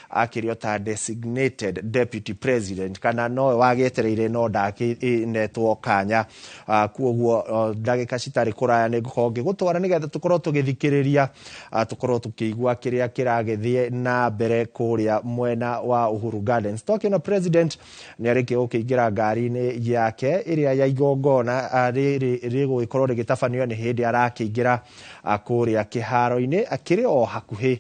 akiriota designated deputy president kana no wagetereire no ndakĩnetwo kanya kuoguo ndagĩka citari kuraya nĩ ngũkonge gũtwara nĩgetha tukorwo tũgĩthikĩrĩria tukorwo tukĩigua kĩrĩa kĩragĩthie na mbere kũrĩa mwena wa Uhuru Gardens. Tokyo president nĩ arĩkia gũkĩingĩra ngari-inĩ yake ĩrĩa ya igongona rĩgũgĩkorwo rĩgĩtabanio nĩ hĩndĩ arakĩingĩra kũrĩa kĩharo-inĩ akĩrĩ o hakuhĩ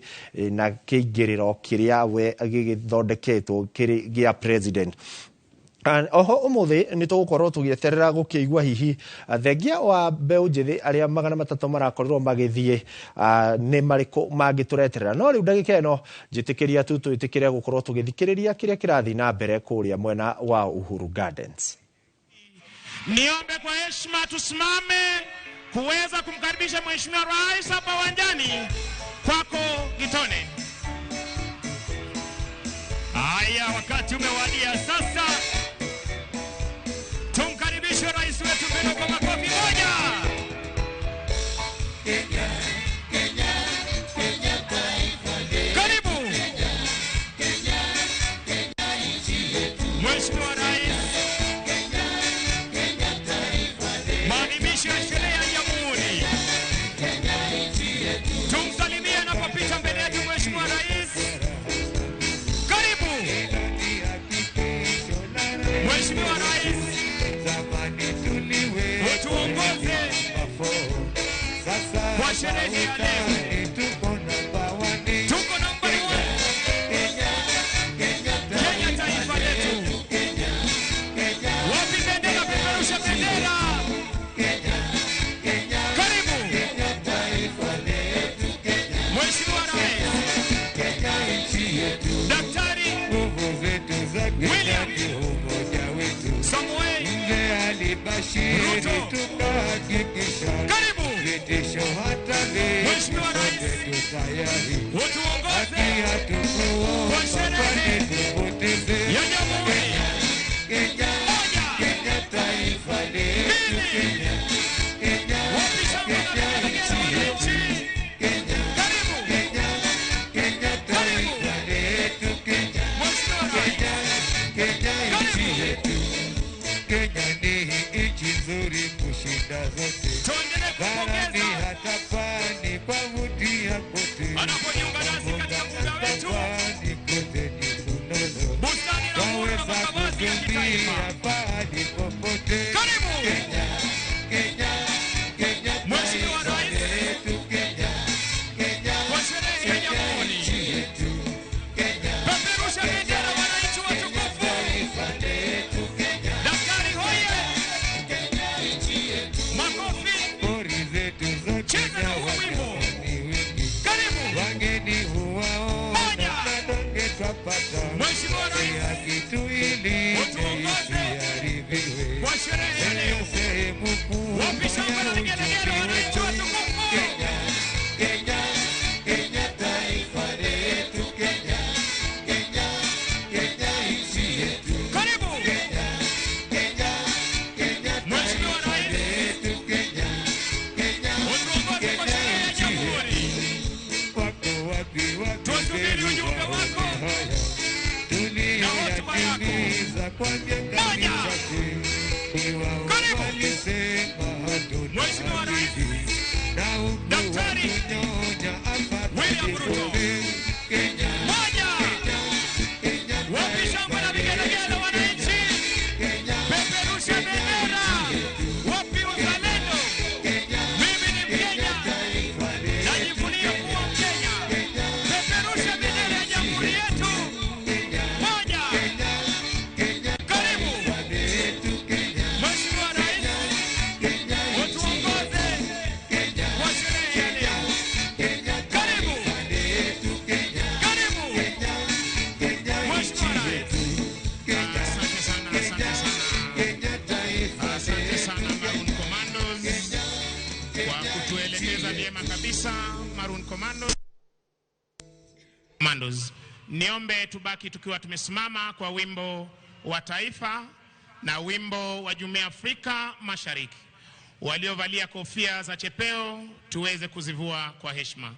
na kĩingĩrĩro kĩrĩa we gĩgĩthondeketwo kĩrĩ gĩa president. Oho umuthi nĩ tũgũkorwo tũgĩeterera gũkĩigua hihi thengia wa mbeũ njĩthĩ arĩa 300 marakorirwo magĩthiĩ nĩ marĩkũ mangĩtũreterera. No rĩu ndagĩka ĩno njĩtĩkĩria tu twĩtĩkĩre gũkorwo tũgĩthikĩrĩria kĩrĩa kĩrathiĩ na mbere kũrĩa mwena wa Uhuru Gardens. Niombe kwa heshima tusimame kuweza kumkaribisha Mheshimiwa Rais hapa uwanjani kwako Gitone. Haya, wakati umewadia sasa. Tumkaribishe rais wetu mbele kwa makofi moja. Kenya, Kenya, Kenya taifa letu. Karibu. Kenya, Kenya, Kenya nchi yetu. Mheshimiwa Rais. Kenya, Kenya taifa letu. Maadhimisho ya sherehe ya Jamhuri. Kenya nchi yetu. Tumsalimie anapopita mbele yetu Mheshimiwa Rais. Karibu. Mheshimiwa Rais. Utuongoze kwa sherehe ya leo. Tuko number 1. Kenya taifa letu. Wapi bendera, peperusha bendera. Karibu. Mheshimiwa Rais. Daktari William Samuel Ruto. Karibu. Mheshimiwa Rais. Utuongoze kwa sherehe ya Jamhuri. Moja. Mbili. Wapi shangwe na vigelegele wananchi. Karibu. Karibu. Mheshimiwa Rais. Karibu. Kenya ni nchi nzuri kushinda zote. Tuendelee kupongeza. Hata pani pavutia kote. Anapojiunga nasi katika muda wetu. Bustani la Uhuru na makavazi ya kitaifa. Karibu. Mheshimiwa Rais. Kwa sherehe ya Jamhuri. Peperusha bendera wananchi watukufu. Daktari hoye. Makofi. Cheza na huo wimbo. Karibu. Moja. Mheshimiwa Rais. Utuongoze kwa sherehe ya leo. Wapi shangwe na vigelegele wananchi watukufu. Karibu. Mheshimiwa Rais. Utuongoze kwa sherehe ya Jamhuri. Tusubiri ujumbe wako na hotuba yako. Moja. Karibu. Mheshimiwa Rais. Daktari William Ruto. Moja. Wapi shangwe na vigelegele wananchi. Peperusha bendera. Wapi uzalendo. Mimi ni Mkenya. Najivunia kuwa Mkenya. Peperusha bendera ya Jamhuri yetu. Moja. Karibu. Mheshimiwa Rais. Utuongoze kwa sherehe ya leo. Karibu. Karibu. Mheshimiwa Rais. Asante sana, asante sana. Asante sana Maroon Commandos kwa kutuelekeza vyema kabisa. Maroon Commandos. Niombe tubaki tukiwa tumesimama kwa wimbo wa taifa na wimbo wa Jumuiya ya Afrika Mashariki. Waliovalia kofia za chepeo tuweze kuzivua kwa heshima.